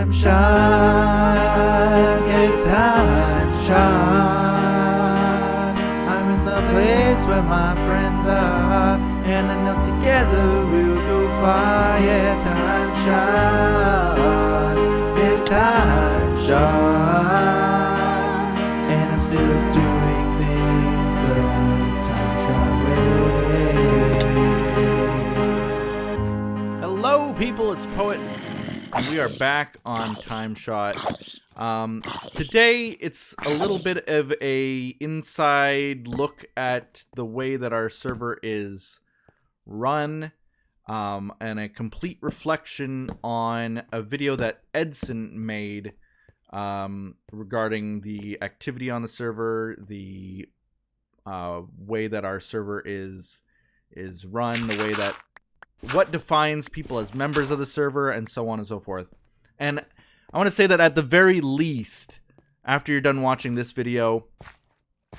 TimeShot, it's TimeShot. I'm in the place where my friends are, and I know together we'll go far. Yeah, TimeShot, it's TimeShot. And I'm still doing things the TimeShot way. Hello, people, it's Poet. And we are back on TimeShot. Today, it's a little bit of a inside look at the way that our server is run, and a complete reflection on a video that Edson made regarding the activity on the server, the way that our server is run, the way that what defines people as members of the server, and so on and so forth. And I want to say that at the very least, after you're done watching this video,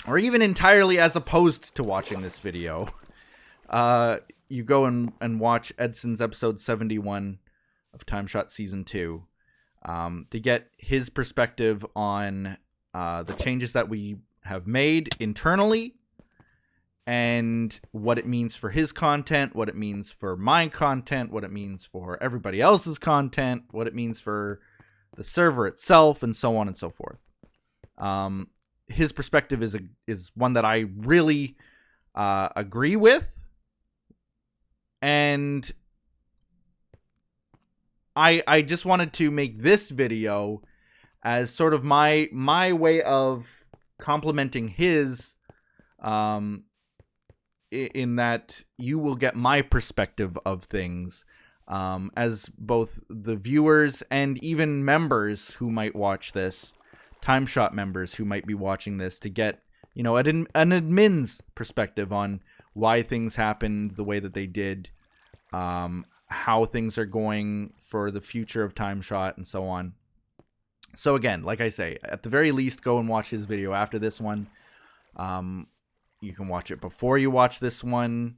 or even entirely as opposed to watching this video, you go and watch Edson's episode 71 of TimeShot Season 2 to get his perspective on the changes that we have made internally, and what it means for his content, what it means for my content, what it means for everybody else's content, what it means for the server itself, and so on and so forth. His perspective is one that I really agree with, and I just wanted to make this video as sort of my way of complimenting his, in that you will get my perspective of things, as both the viewers and even members who might watch this, TimeShot members who might be watching this, to get, you know, an admin's perspective on why things happened the way that they did, how things are going for the future of TimeShot, and so on. So again, like I say, at the very least, go and watch his video after this one. You can watch it before you watch this one,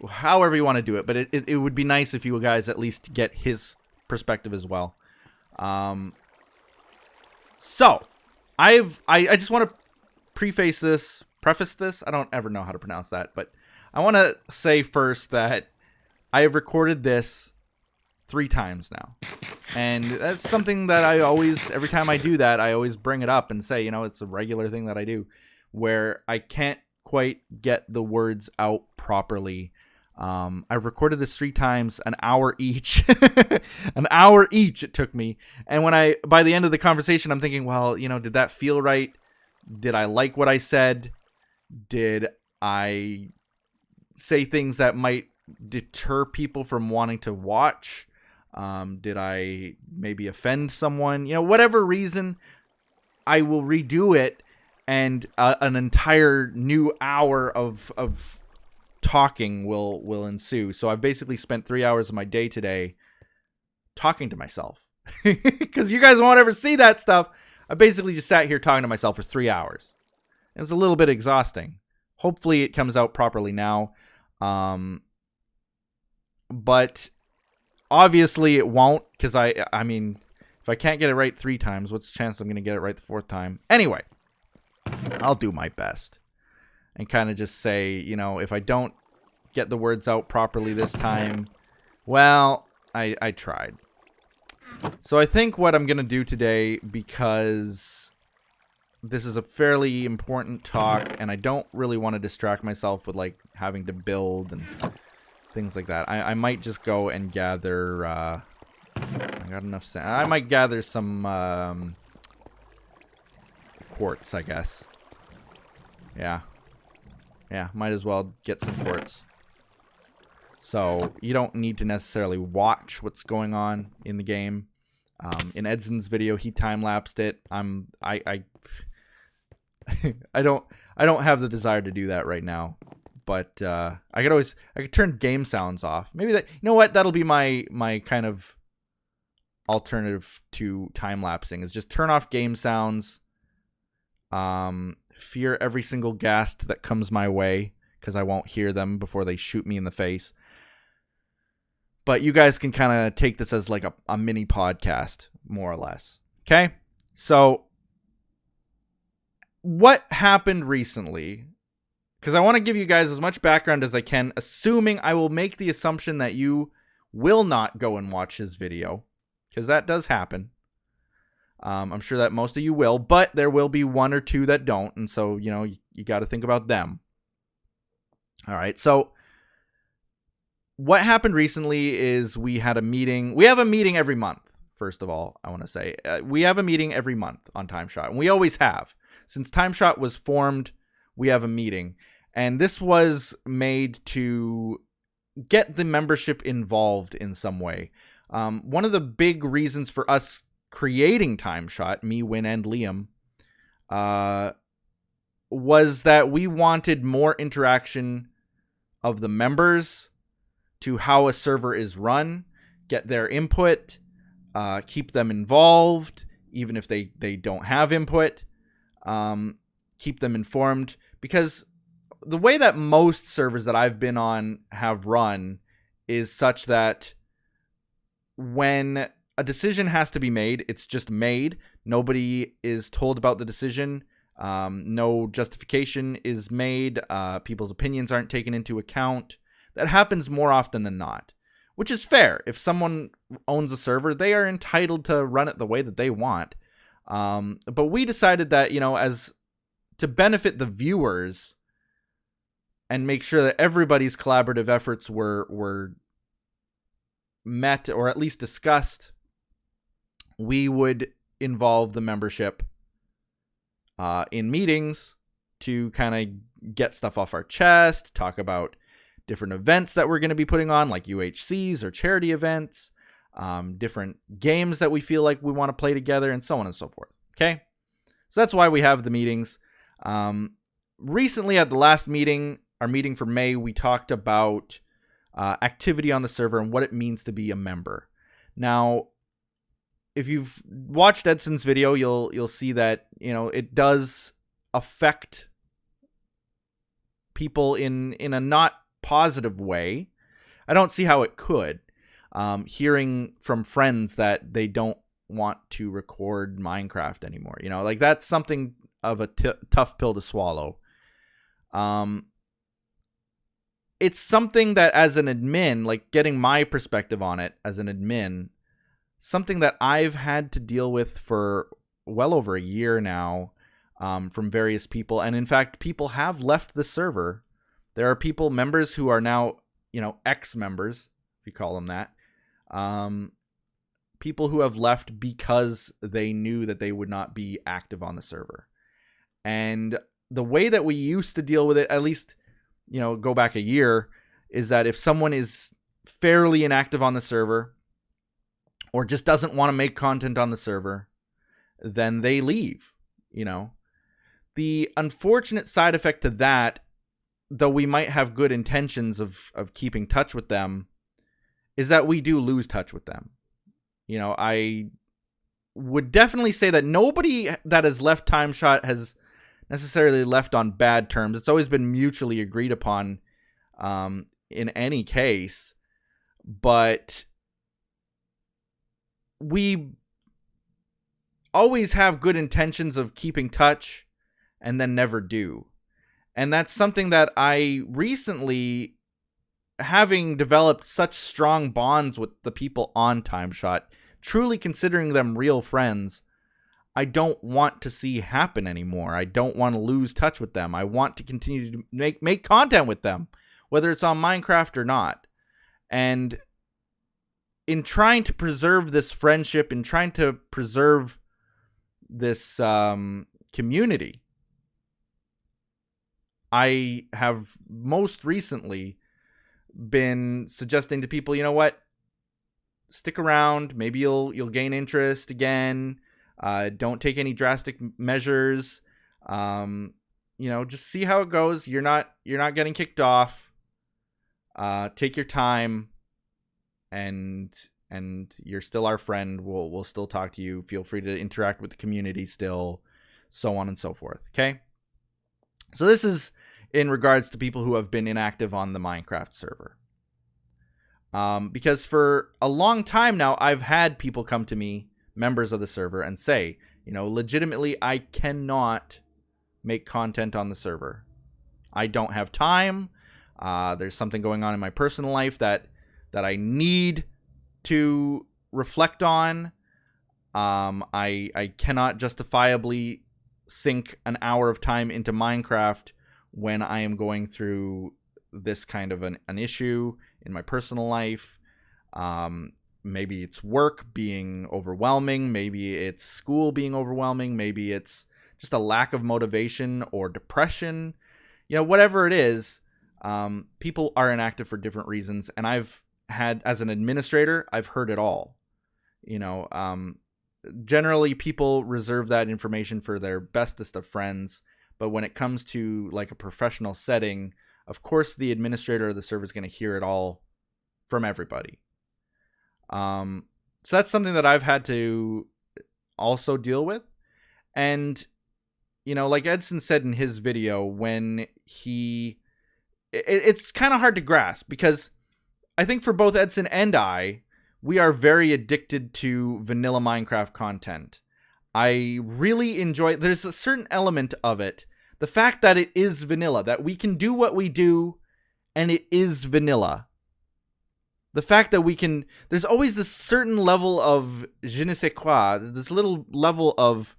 however you want to do it. But it would be nice if you guys at least get his perspective as well. So I just want to preface this. I don't ever know how to pronounce that, but I want to say first that I have recorded this 3 times now. And that's something that I always, every time I do that, I always bring it up and say, you know, it's a regular thing that I do, where I can't quite get the words out properly. I've recorded this 3 times, an hour each. An hour each it took me. And by the end of the conversation, I'm thinking, well, you know, did that feel right? Did I like what I said? Did I say things that might deter people from wanting to watch? Did I maybe offend someone? You know, whatever reason, I will redo it, and an entire new hour of talking will ensue. So I've basically spent 3 hours of my day today talking to myself, because you guys won't ever see that stuff. I basically just sat here talking to myself for 3 hours. It's a little bit exhausting. Hopefully it comes out properly now. But obviously it won't, because I mean, if I can't get it right 3 times, what's the chance I'm going to get it right the 4th time? Anyway, I'll do my best and kind of just say, you know, if I don't get the words out properly this time, well, I tried. So I think what I'm going to do today, because this is a fairly important talk and I don't really want to distract myself with like having to build and things like that, I might just go and gather, I got enough sand. I might gather some quartz, I guess. Yeah, might as well get some quartz. So you don't need to necessarily watch what's going on in the game. In Edson's video, he time-lapsed it. I don't have the desire to do that right now. But I could turn game sounds off. Maybe that, you know what, that'll be my kind of alternative to time-lapsing, is just turn off game sounds. Fear every single ghast that comes my way, because I won't hear them before they shoot me in the face. But you guys can kind of take this as like a mini podcast more or less. Okay? So what happened recently, because I want to give you guys as much background as I can, assuming I will make the assumption that you will not go and watch his video, because that does happen. I'm sure that most of you will, but there will be one or two that don't, and so, you got to think about them. All right, so what happened recently is we had a meeting. We have a meeting every month, first of all, I want to say. We have a meeting every month on TimeShot, and we always have. Since TimeShot was formed, we have a meeting, and this was made to get the membership involved in some way. One of the big reasons for us creating TimeShot, me, Win, and Liam, was that we wanted more interaction of the members to how a server is run, get their input, keep them involved, even if they don't have input, keep them informed. Because the way that most servers that I've been on have run is such that when a decision has to be made, it's just made. Nobody is told about the decision. No justification is made. People's opinions aren't taken into account. That happens more often than not, which is fair. If someone owns a server, they are entitled to run it the way that they want. But we decided that, as to benefit the viewers and make sure that everybody's collaborative efforts were met or at least discussed, we would involve the membership in meetings to kind of get stuff off our chest, talk about different events that we're going to be putting on, like UHCs or charity events, different games that we feel like we want to play together, and so on and so forth. Okay? So that's why we have the meetings. Recently at the last meeting, our meeting for May, we talked about activity on the server and what it means to be a member. Now, if you've watched Edson's video, you'll see that, it does affect people in a not positive way. I don't see how it could. Hearing from friends that they don't want to record Minecraft anymore, that's something of a tough pill to swallow. It's something that, as an admin, like getting my perspective on it as an admin, something that I've had to deal with for well over a year now, from various people. And in fact, people have left the server. There are members who are now, ex-members, if you call them that. People who have left because they knew that they would not be active on the server. And the way that we used to deal with it, at least, go back a year, is that if someone is fairly inactive on the server or just doesn't want to make content on the server, then they leave. The unfortunate side effect to that, though we might have good intentions of keeping touch with them, is that we do lose touch with them. I would definitely say that nobody that has left TimeShot has necessarily left on bad terms. It's always been mutually agreed upon in any case. But we always have good intentions of keeping touch and then never do. And that's something that I recently, having developed such strong bonds with the people on TimeShot, truly considering them real friends, I don't want to see happen anymore. I don't want to lose touch with them. I want to continue to make content with them, whether it's on Minecraft or not. And in trying to preserve this friendship, in trying to preserve this community, I have most recently been suggesting to people, you know what? Stick around. Maybe you'll gain interest again. Don't take any drastic measures. Just see how it goes. You're not getting kicked off. Take your time, and you're still our friend. We'll still talk to you. Feel free to interact with the community still, so on and so forth. Okay? So this is in regards to people who have been inactive on the Minecraft server. Because for a long time now, I've had people come to me, members of the server and say, legitimately, I cannot make content on the server. I don't have time. There's something going on in my personal life that I need to reflect on. I cannot justifiably sink an hour of time into Minecraft when I am going through this kind of an issue in my personal life. Maybe it's work being overwhelming. Maybe it's school being overwhelming. Maybe it's just a lack of motivation or depression. Whatever it is, people are inactive for different reasons. And I've had, as an administrator, I've heard it all. Generally, people reserve that information for their bestest of friends. But when it comes to like a professional setting, of course, the administrator of the server is going to hear it all from everybody. So that's something that I've had to also deal with. And, like Edson said in his video, when it's kind of hard to grasp, because I think for both Edson and I, we are very addicted to vanilla Minecraft content. I really enjoy it. There's a certain element of it. The fact that it is vanilla, that we can do what we do and it is vanilla. The fact that there's always this certain level of je ne sais quoi, this little level of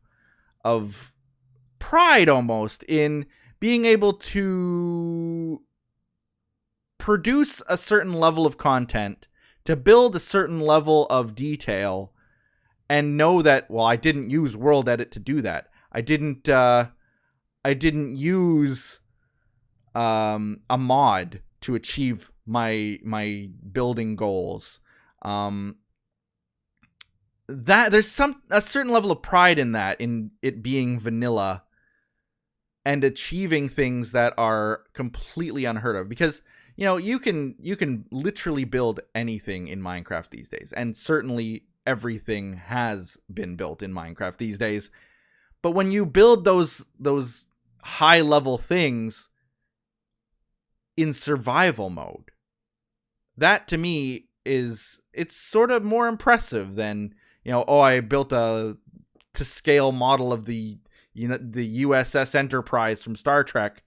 pride almost in being able to produce a certain level of content, to build a certain level of detail, and know that, well, I didn't use World Edit to do that. I didn't use a mod to achieve my building goals. That there's a certain level of pride in that, in it being vanilla and achieving things that are completely unheard of, because you can literally build anything in Minecraft these days, and certainly everything has been built in Minecraft these days. But when you build those high level things in survival mode, that to me it's sort of more impressive than, I built a to scale model of the the USS Enterprise from Star Trek.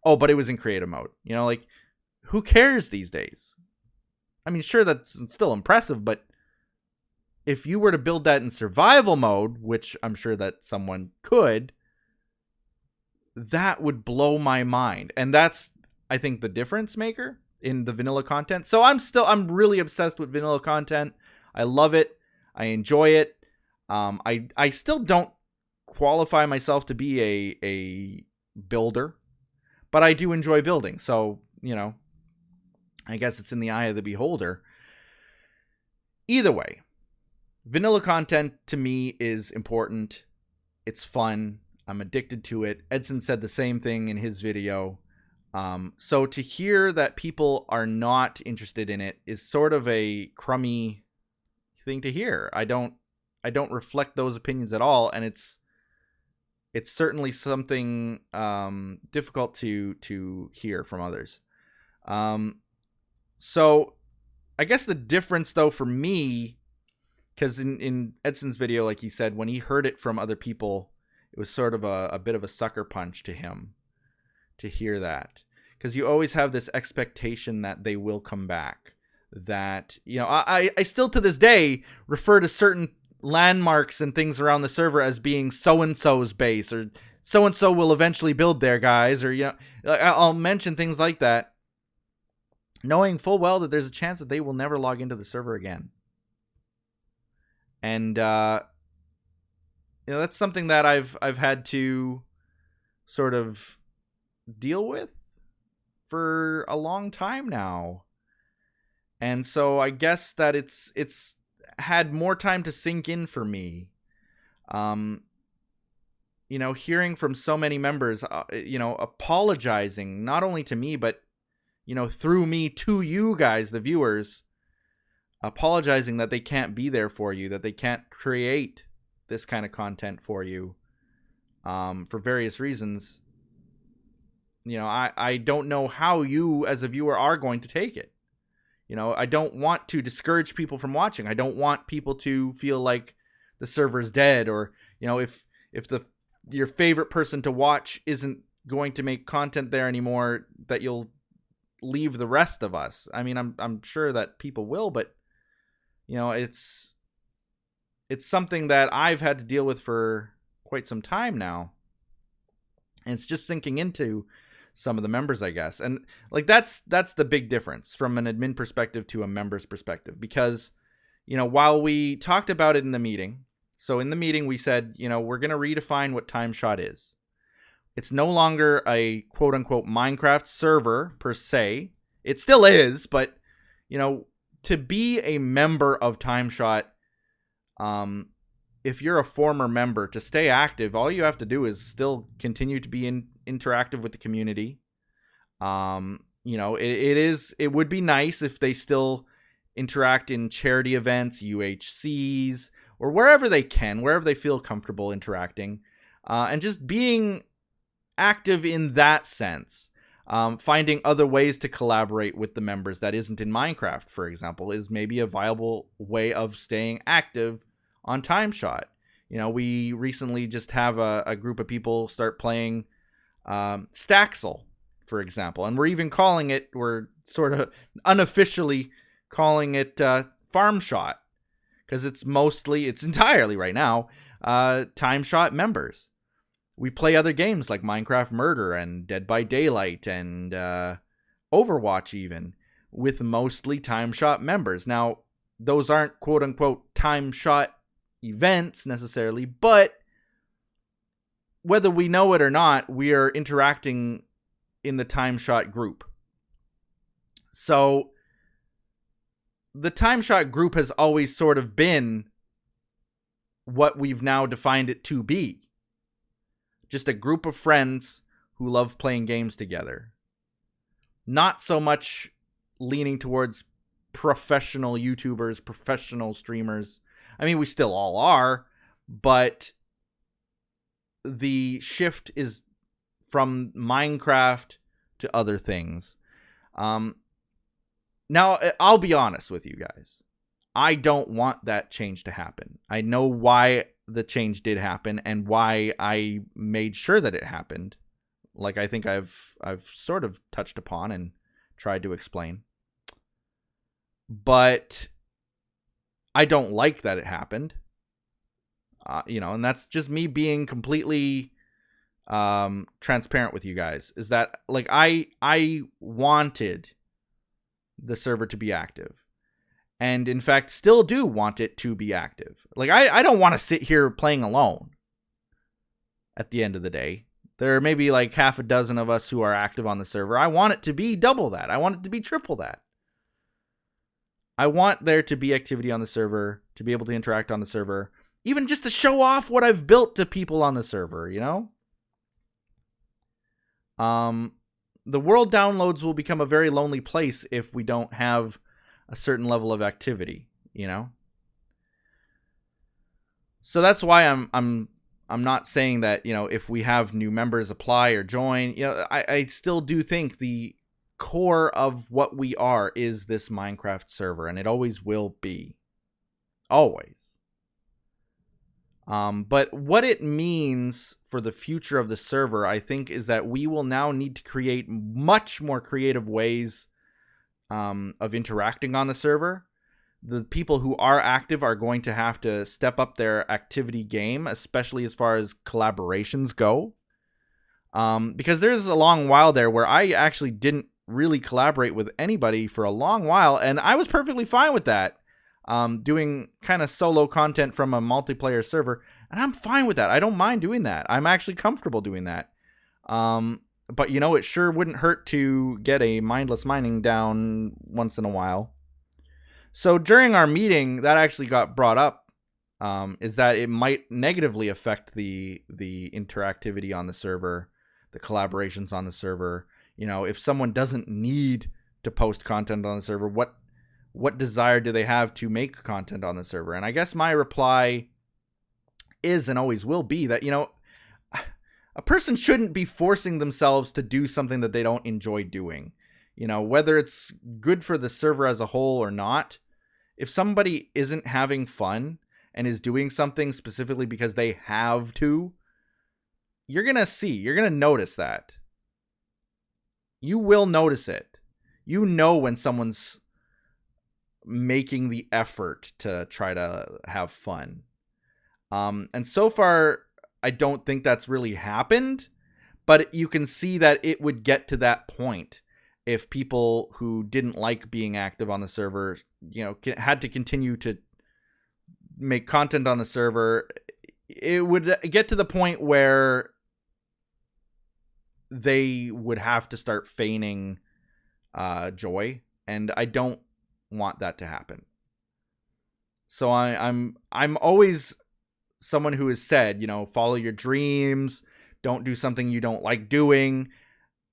Oh, but it was in creative mode. Who cares these days? I mean, sure, that's still impressive, but if you were to build that in survival mode, which I'm sure that someone could, that would blow my mind. And that's, I think, the difference maker in the vanilla content. So I'm really obsessed with vanilla content. I love it. I enjoy it. I still don't qualify myself to be a builder, but I do enjoy building. So, I guess it's in the eye of the beholder. Either way, vanilla content to me is important. It's fun. I'm addicted to it. Edson said the same thing in his video. So to hear that people are not interested in it is sort of a crummy thing to hear. I don't reflect those opinions at all, and it's certainly something difficult to hear from others. So I guess the difference, though, for me, because in Edson's video, like he said, when he heard it from other people, it was sort of a bit of a sucker punch to him to hear that. Because you always have this expectation that they will come back. That, I still to this day refer to certain landmarks and things around the server as being so-and-so's base, or so-and-so will eventually build there, guys, or, I'll mention things like that, knowing full well that there's a chance that they will never log into the server again. And, that's something that I've had to sort of deal with for a long time now. And so I guess that it's had more time to sink in for me. Hearing from so many members, apologizing not only to me, but, through me to you guys, the viewers, apologizing that they can't be there for you, that they can't create this kind of content for you, for various reasons. I don't know how you as a viewer are going to take it. I don't want to discourage people from watching. I don't want people to feel like the server's dead, or if your favorite person to watch isn't going to make content there anymore, that you'll leave the rest of us. I mean, I'm sure that people will, but it's something that I've had to deal with for quite some time now. And it's just sinking into some of the members, I guess. And that's the big difference from an admin perspective to a member's perspective, because while we talked about it in the meeting, so in the meeting we said, we're going to redefine what TimeShot is. It's no longer a quote unquote Minecraft server per se. It still is, but to be a member of TimeShot, if you're a former member, to stay active, all you have to do is still continue to be interactive with the community. It would be nice if they still interact in charity events, UHCs, or wherever they can, wherever they feel comfortable interacting, and just being active in that sense. Finding other ways to collaborate with the members that isn't in Minecraft, for example, is maybe a viable way of staying active on TimeShot. We recently just have a group of people start playing Staxel, for example, and we're sort of unofficially calling it FarmShot, because it's entirely right now TimeShot members. We play other games like Minecraft Murder and Dead by Daylight and Overwatch even, with mostly TimeShot members. Now, those aren't quote-unquote TimeShot events necessarily, but whether we know it or not, we are interacting in the TimeShot group. So, the TimeShot group has always sort of been what we've now defined it to be. Just a group of friends who love playing games together. Not so much leaning towards professional YouTubers, professional streamers. I mean, we still all are, but the shift is from Minecraft to other things. Now, I'll be honest with you guys. I don't want that change to happen. I know why the change did happen and why I made sure that it happened. Like I think I've sort of touched upon and tried to explain. But I don't like that it happened. And that's just me being completely transparent with you guys. Is that I wanted the server to be active. And in fact, still do want it to be active. I don't want to sit here playing alone at the end of the day. There are maybe half a dozen of us who are active on the server. I want it to be double that. I want it to be triple that. I want there to be activity on the server, to be able to interact on the server, even just to show off what I've built to people on the server, The world downloads will become a very lonely place if we don't have a certain level of activity, So that's why I'm not saying that, if we have new members apply or join, I still do think the core of what we are is this Minecraft server, and it always will be. Always. But what it means for the future of the server, I think, is that we will now need to create much more creative ways of interacting on the server. The people who are active are going to have to step up their activity game, especially as far as collaborations go. Because there's a long while there where I actually didn't really collaborate with anybody for a long while, and I was perfectly fine with that. Doing kind of solo content from a multiplayer server, and I'm fine with that. I don't mind doing that. I'm actually comfortable doing that. But it sure wouldn't hurt to get a mindless mining down once in a while. So during our meeting, that actually got brought up, is that it might negatively affect the interactivity on the server, the collaborations on the server. If someone doesn't need to post content on the server, what desire do they have to make content on the server? And I guess my reply is and always will be that, a person shouldn't be forcing themselves to do something that they don't enjoy doing. Whether it's good for the server as a whole or not, if somebody isn't having fun and is doing something specifically because they have to, you're going to notice that. You will notice it. You know when someone's making the effort to try to have fun. And so far, I don't think that's really happened, but you can see that it would get to that point if people who didn't like being active on the server, had to continue to make content on the server. It would get to the point where they would have to start feigning joy, and I don't want that to happen. So I'm always someone who has said, follow your dreams, don't do something you don't like doing.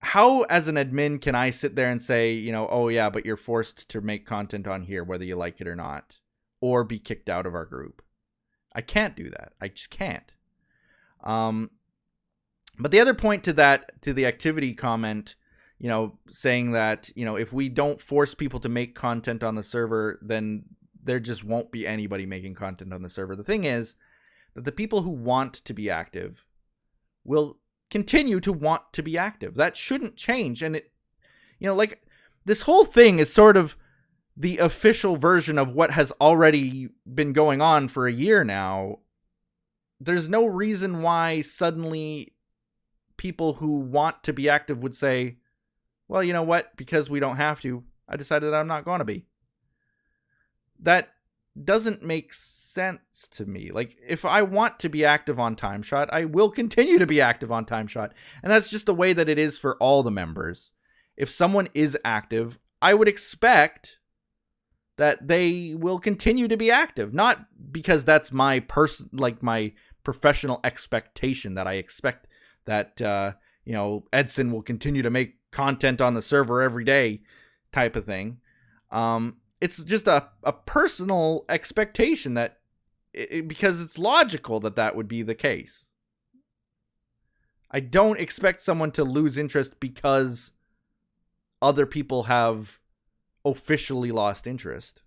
How, as an admin, can I sit there and say, oh yeah, but you're forced to make content on here whether you like it or not, or be kicked out of our group? I can't do that. I just can't. But the other point to the activity comment, saying that, if we don't force people to make content on the server, then there just won't be anybody making content on the server. The thing is that the people who want to be active will continue to want to be active. That shouldn't change. And it, this whole thing is sort of the official version of what has already been going on for a year now. There's no reason why suddenly people who want to be active would say, well, you know what? Because we don't have to, I decided I'm not going to be. That doesn't make sense to me. Like, if I want to be active on TimeShot, I will continue to be active on TimeShot. And that's just the way that it is for all the members. If someone is active, I would expect that they will continue to be active. Not because that's my my professional expectation, that I expect that, Edson will continue to make content on the server every day type of thing. It's just a personal expectation that because it's logical that would be the case. I don't expect someone to lose interest because other people have officially lost interest.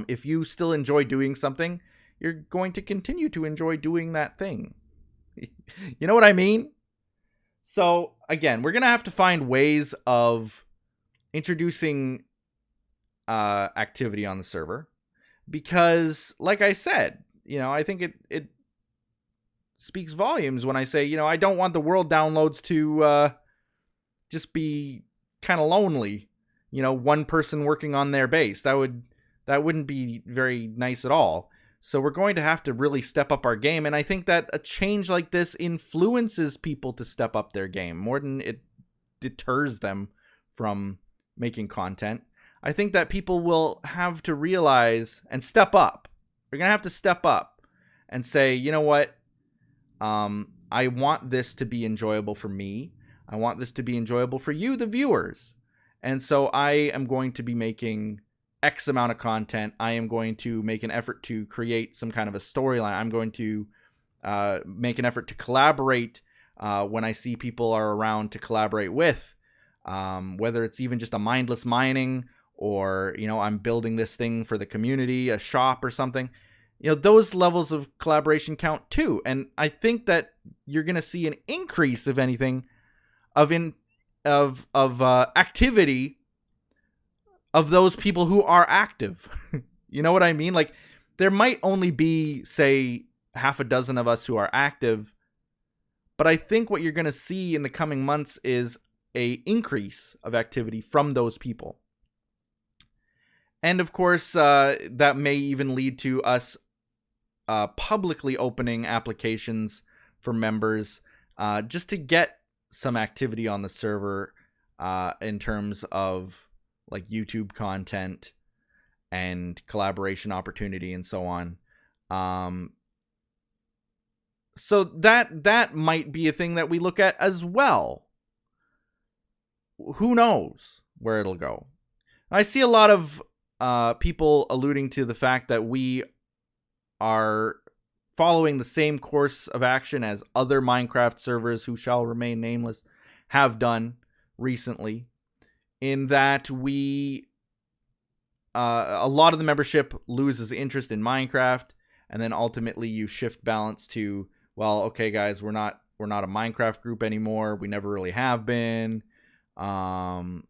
If you still enjoy doing something, you're going to continue to enjoy doing that thing. You know what I mean? So again, we're going to have to find ways of introducing activity on the server, because like I said, I think it speaks volumes when I say, I don't want the world downloads to just be kind of lonely, one person working on their base. That wouldn't be very nice at all. So we're going to have to really step up our game, and I think that a change like this influences people to step up their game more than it deters them from making content. I think that people will have to realize and step up. They're going to have to step up and say, you know what? I want this to be enjoyable for me. I want this to be enjoyable for you, the viewers. And so I am going to be making X amount of content. I am going to make an effort to create some kind of a storyline. I'm going to make an effort to collaborate when I see people are around to collaborate with, whether it's even just a mindless mining, or, I'm building this thing for the community, a shop or something. Those levels of collaboration count too. And I think that you're going to see an increase, if anything, of activity of those people who are active. You know what I mean? Like, there might only be, say, half a dozen of us who are active, but I think what you're going to see in the coming months is a increase of activity from those people. And of course, that may even lead to us publicly opening applications for members just to get some activity on the server in terms of like YouTube content and collaboration opportunity and so on. So that might be a thing that we look at as well. Who knows where it'll go? I see a lot of people alluding to the fact that we are following the same course of action as other Minecraft servers who shall remain nameless have done recently, in that we a lot of the membership loses interest in Minecraft, and then ultimately you shift balance to, well, okay, guys, we're not a Minecraft group anymore. We never really have been, and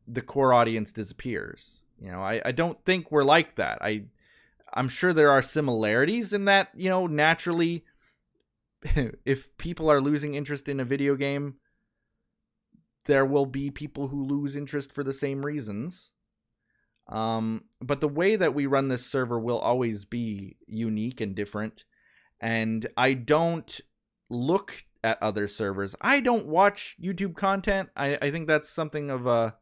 the core audience disappears. I don't think we're like that. I'm sure there are similarities in that, naturally, if people are losing interest in a video game, there will be people who lose interest for the same reasons. But the way that we run this server will always be unique and different. And I don't look at other servers. I don't watch YouTube content. I think that's something of a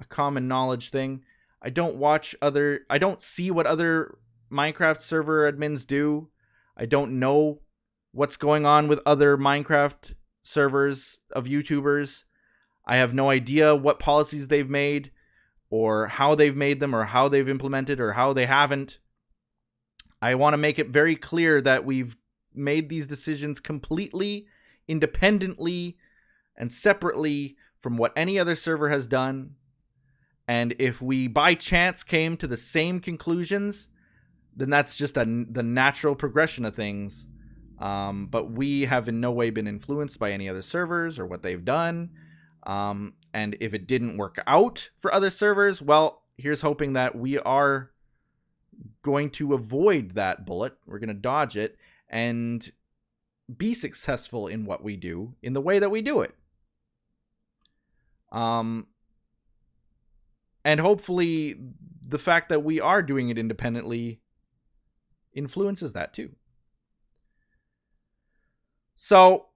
common knowledge thing. I don't see what other Minecraft server admins do. I don't know what's going on with other Minecraft servers of YouTubers. I have no idea what policies they've made, or how they've made them, or how they've implemented, or how they haven't. I want to make it very clear that we've made these decisions completely independently and separately from what any other server has done. And if we by chance came to the same conclusions, then that's just the natural progression of things. But we have in no way been influenced by any other servers or what they've done. And if it didn't work out for other servers, well, here's hoping that we are going to avoid that bullet. We're going to dodge it and be successful in what we do in the way that we do it. And hopefully the fact that we are doing it independently influences that too. So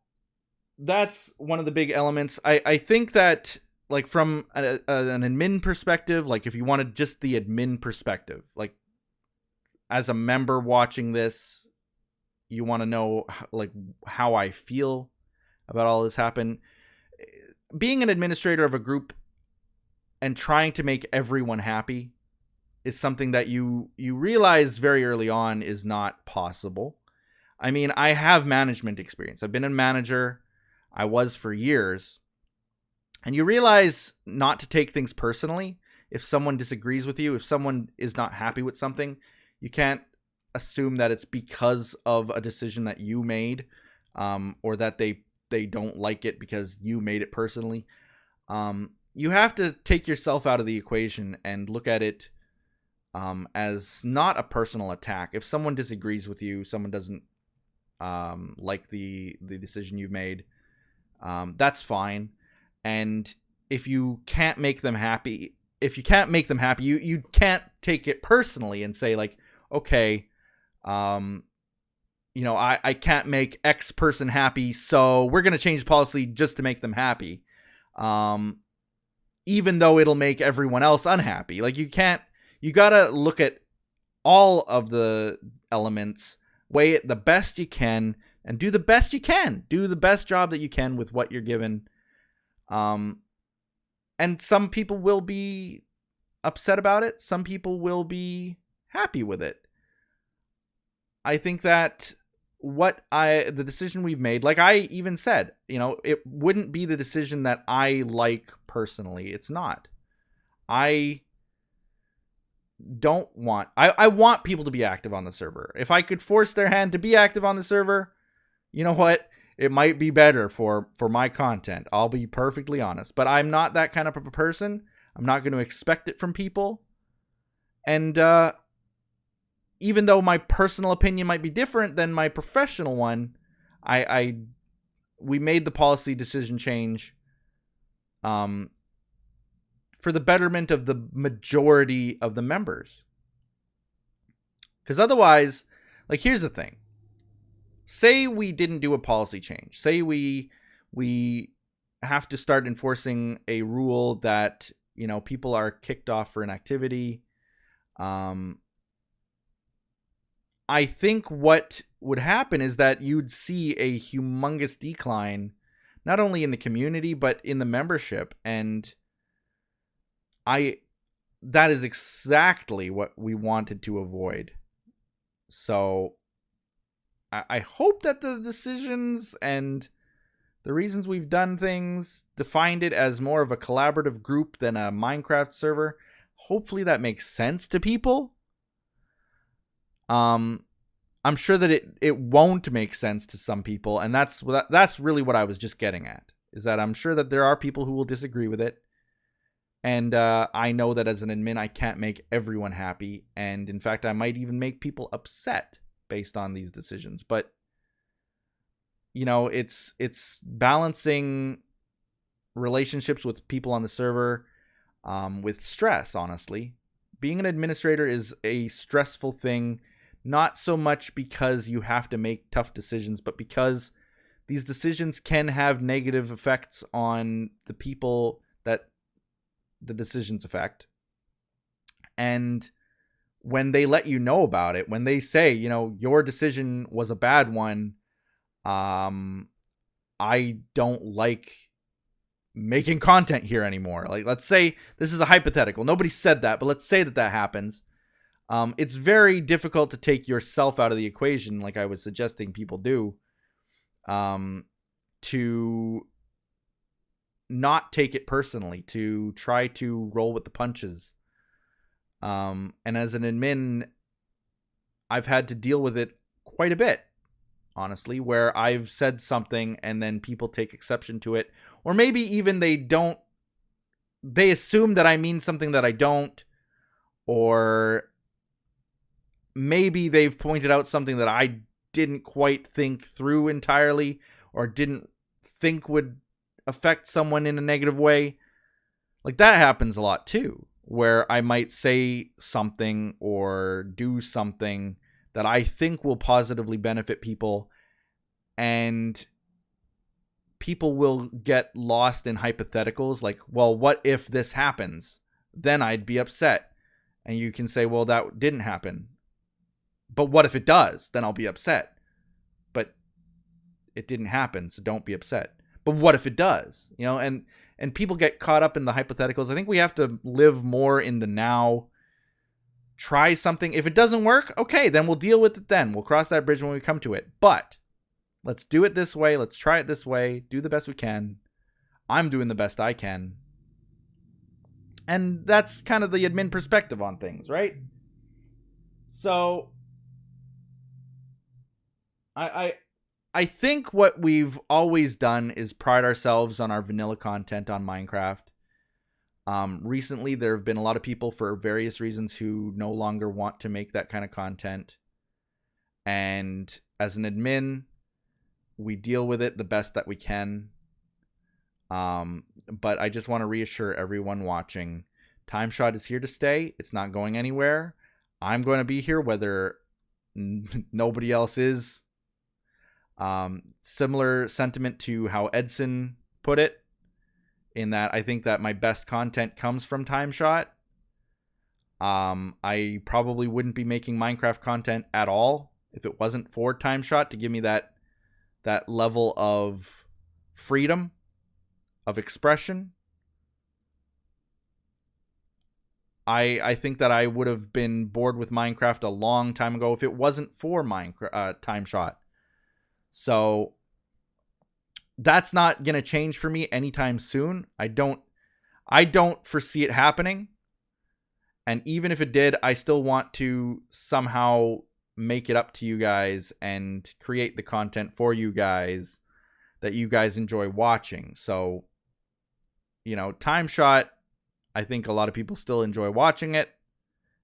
that's one of the big elements. I think that, like, from an admin perspective, like if you wanted just the admin perspective, like as a member watching this, you want to know like how I feel about all this happen. Being an administrator of a group and trying to make everyone happy is something that you realize very early on is not possible. I mean, I have management experience. I've been a manager. I was for years. And you realize not to take things personally. If someone disagrees with you, if someone is not happy with something, you can't assume that it's because of a decision that you made, or that they don't like it because you made it personally. You have to take yourself out of the equation and look at it as not a personal attack. If someone disagrees with you, someone doesn't like the decision you've made, that's fine. And if you can't make them happy, you can't take it personally and say like, okay, I can't make X person happy, so we're going to change policy just to make them happy. Even though it'll make everyone else unhappy. Like you gotta look at all of the elements, weigh it the best you can, and do the best you can. Do the best job that you can with what you're given. And some people will be upset about it. Some people will be happy with it. I think that the decision we've made, like I even said, it wouldn't be the decision that I like personally. It's not. I want people to be active on the server. If I could force their hand to be active on the server, you know what? It might be better for my content. I'll be perfectly honest. But I'm not that kind of a person. I'm not going to expect it from people. And even though my personal opinion might be different than my professional one, we made the policy decision change for the betterment of the majority of the members. Because otherwise, like, here's the thing. Say we didn't do a policy change. Say we have to start enforcing a rule that, people are kicked off for inactivity. I think what would happen is that you'd see a humongous decline, not only in the community, but in the membership. And that is exactly what we wanted to avoid. So I hope that the decisions and the reasons we've done things defined it as more of a collaborative group than a Minecraft server. Hopefully that makes sense to people. I'm sure that it won't make sense to some people, and that's really what I was just getting at, is that I'm sure that there are people who will disagree with it. And I know that as an admin, I can't make everyone happy. And in fact, I might even make people upset based on these decisions. But, it's balancing relationships with people on the server with stress, honestly. Being an administrator is a stressful thing, not so much because you have to make tough decisions, but because these decisions can have negative effects on the people that the decisions affect. And when they let you know about it, when they say, your decision was a bad one, I don't like making content here anymore. Like, let's say this is a hypothetical. Nobody said that, but let's say that happens. It's very difficult to take yourself out of the equation, like I was suggesting people do, to not take it personally, to try to roll with the punches. And as an admin, I've had to deal with it quite a bit, honestly, where I've said something and then people take exception to it, or maybe even they assume that I mean something that I don't, or maybe they've pointed out something that I didn't quite think through entirely, or didn't think would affect someone in a negative way. Like, that happens a lot too, where I might say something or do something that I think will positively benefit people, and people will get lost in hypotheticals like, well, what if this happens? Then I'd be upset. And you can say, well, that didn't happen. But what if it does? Then I'll be upset. But it didn't happen, so don't be upset. But what if it does? And people get caught up in the hypotheticals. I think we have to live more in the now. Try something. If it doesn't work, okay, then we'll deal with it then. We'll cross that bridge when we come to it. But let's do it this way. Let's try it this way. Do the best we can. I'm doing the best I can. And that's kind of the admin perspective on things, right? So I think what we've always done is pride ourselves on our vanilla content on Minecraft. Recently, there have been a lot of people for various reasons who no longer want to make that kind of content. And as an admin, we deal with it the best that we can. But I just want to reassure everyone watching, TimeShot is here to stay. It's not going anywhere. I'm going to be here whether nobody else is. Similar sentiment to how Edson put it, in that I think that my best content comes from TimeShot. I probably wouldn't be making Minecraft content at all if it wasn't for TimeShot to give me that level of freedom of expression. I think that I would have been bored with Minecraft a long time ago if it wasn't for TimeShot. So that's not going to change for me anytime soon. I don't foresee it happening. And even if it did, I still want to somehow make it up to you guys and create the content for you guys that you guys enjoy watching. So, TimeShot, I think a lot of people still enjoy watching it.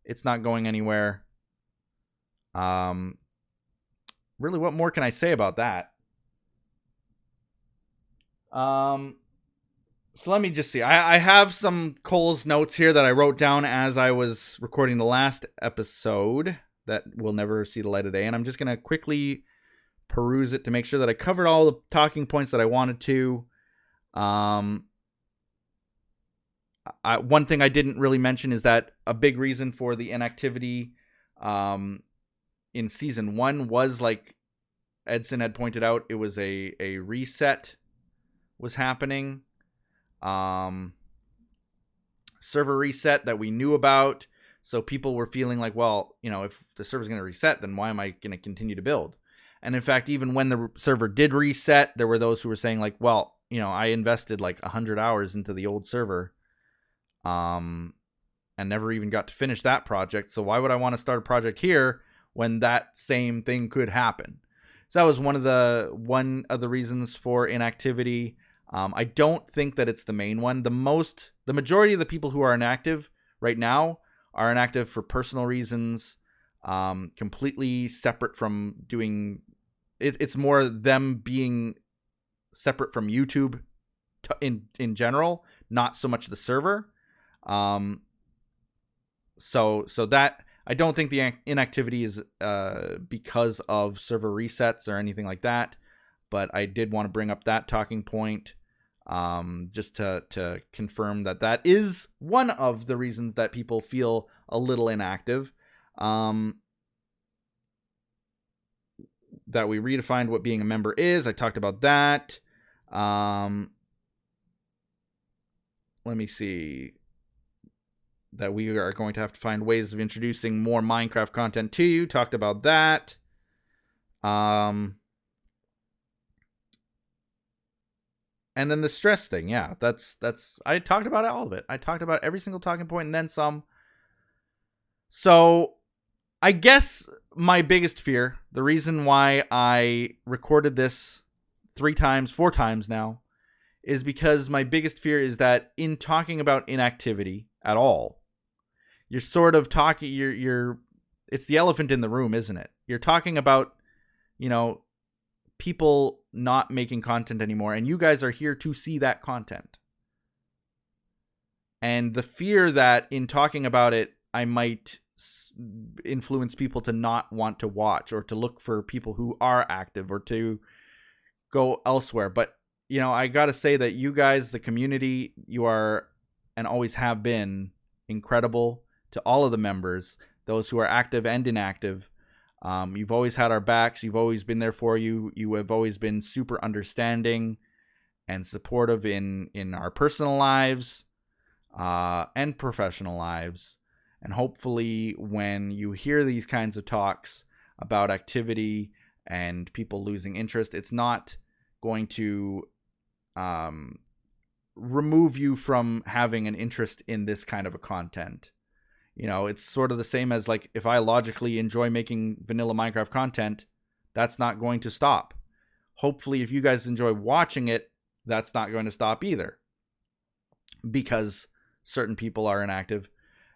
It's not going anywhere. Really, what more can I say about that? So let me just see. I have some Cole's notes here that I wrote down as I was recording the last episode that will never see the light of day. And I'm just going to quickly peruse it to make sure that I covered all the talking points that I wanted to. One thing I didn't really mention is that a big reason for the inactivity in season 1 was, like Edson had pointed out, it was a reset was happening. Server reset that we knew about. So people were feeling like, well, if the server's going to reset, then why am I going to continue to build? And in fact, even when the server did reset, there were those who were saying like, well, I invested like 100 hours into the old server. and never even got to finish that project. So why would I want to start a project here when that same thing could happen? So that was one of the reasons for inactivity. I don't think that it's the main one. The majority of the people who are inactive right now are inactive for personal reasons, completely separate from doing it. It's more them being separate from YouTube in general, not so much the server. So that I don't think the inactivity is because of server resets or anything like that, but I did want to bring up that talking point, just to confirm that is one of the reasons that people feel a little inactive. That we redefined what being a member is. I talked about that. Let me see. That we are going to have to find ways of introducing more Minecraft content to you. Talked about that. And then the stress thing. Yeah, that's I talked about all of it. I talked about every single talking point and then some. So I guess my biggest fear, the reason why I recorded this 4 times now, is because my biggest fear is that in talking about inactivity at all, you're sort of talking, you're it's the elephant in the room, isn't it? You're talking about, people not making content anymore, and you guys are here to see that content. And the fear that in talking about it, I might influence people to not want to watch or to look for people who are active or to go elsewhere. But, I got to say that you guys, the community, you are and always have been incredible to all of the members, those who are active and inactive. You've always had our backs. You've always been there for you. You have always been super understanding and supportive in our personal lives and professional lives. And hopefully when you hear these kinds of talks about activity and people losing interest, it's not going to remove you from having an interest in this kind of a content. It's sort of the same as like if I logically enjoy making vanilla Minecraft content, that's not going to stop. Hopefully if you guys enjoy watching it, that's not going to stop either, because certain people are inactive.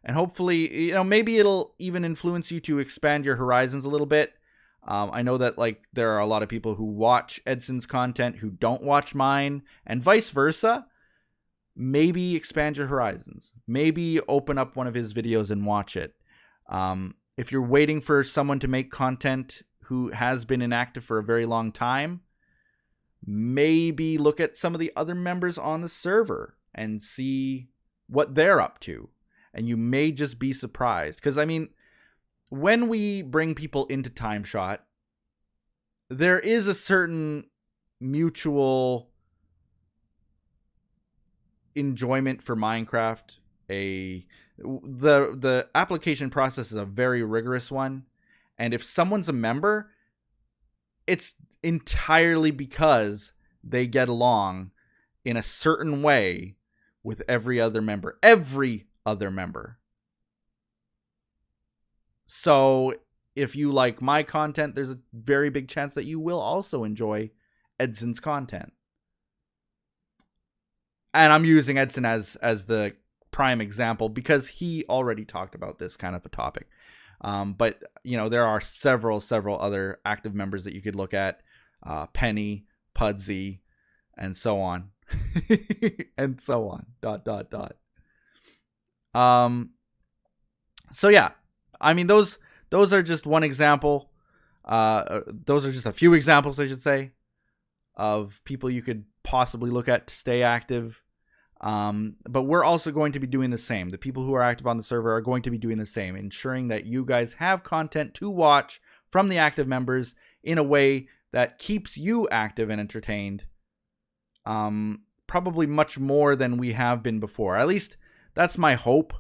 And hopefully, maybe it'll even influence you to expand your horizons a little bit. I know that there are a lot of people who watch Edson's content who don't watch mine, and vice versa. Maybe expand your horizons. Maybe open up one of his videos and watch it. If you're waiting for someone to make content who has been inactive for a very long time, maybe look at some of the other members on the server and see what they're up to. And you may just be surprised. Because, when we bring people into TimeShot, there is a certain mutual enjoyment for Minecraft. The application process is a very rigorous one. And if someone's a member, it's entirely because they get along in a certain way with every other member. Every other member. So if you like my content, there's a very big chance that you will also enjoy Edson's content. And I'm using Edson as the prime example because he already talked about this kind of a topic. But there are several other active members that you could look at, Penny, Pudsey, and so on, and so on. ... So yeah, those are just one example. Those are just a few examples, I should say, of people you could possibly look at to stay active. But we're also going to be doing the same. The people who are active on the server are going to be doing the same, ensuring that you guys have content to watch from the active members in a way that keeps you active and entertained. Probably much more than we have been before. At least that's my hope.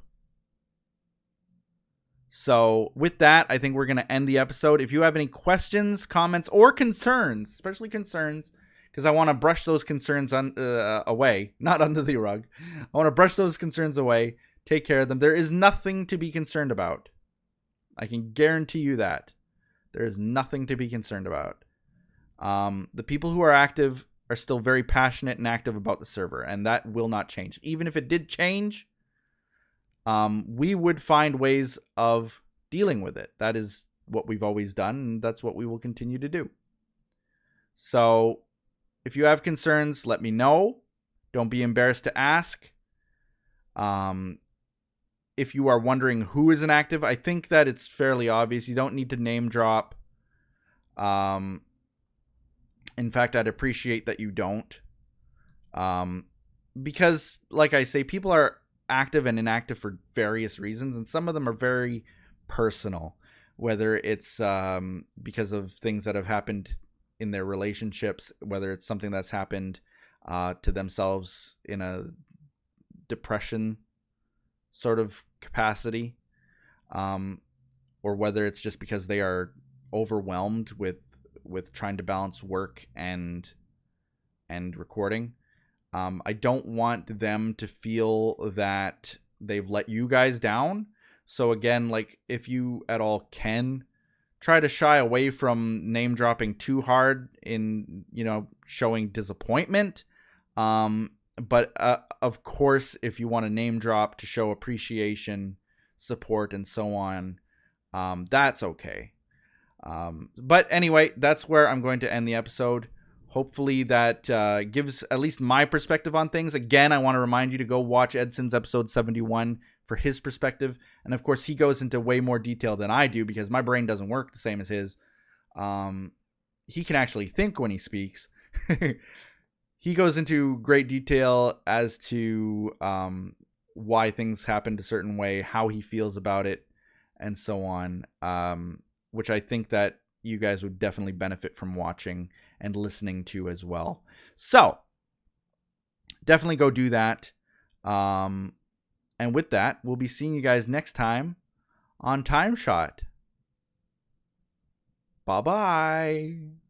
So with that, I think we're going to end the episode. If you have any questions, comments, or concerns, especially concerns, because I want to brush those concerns away, not under the rug. I want to brush those concerns away. take care of them. There is nothing to be concerned about. I can guarantee you that. There is nothing to be concerned about. The people who are active are still very passionate and active about the server, and that will not change. Even if it did change, we would find ways of dealing with it. That is what we've always done, and that's what we will continue to do. So if you have concerns, let me know. Don't be embarrassed to ask. If you are wondering who is inactive, I think that it's fairly obvious. You don't need to name drop. In fact, I'd appreciate that you don't. Because, like I say, people are active and inactive for various reasons, and some of them are very personal. Whether it's because of things that have happened in their relationships, whether it's something that's happened to themselves in a depression sort of capacity, or whether it's just because they are overwhelmed with trying to balance work and recording. I don't want them to feel that they've let you guys down. So again, like, if you at all can, try to shy away from name dropping too hard in, showing disappointment. But of course, if you want to name drop to show appreciation, support, and so on, that's okay. But anyway, that's where I'm going to end the episode. Hopefully that gives at least my perspective on things. Again, I want to remind you to go watch Edson's episode 71 for his perspective. And of course, he goes into way more detail than I do because my brain doesn't work the same as his. He can actually think when he speaks. He goes into great detail as to why things happened a certain way, how he feels about it, and so on, which I think that you guys would definitely benefit from watching and listening to as well. So, definitely go do that. And with that, we'll be seeing you guys next time on TimeShot. Bye-bye.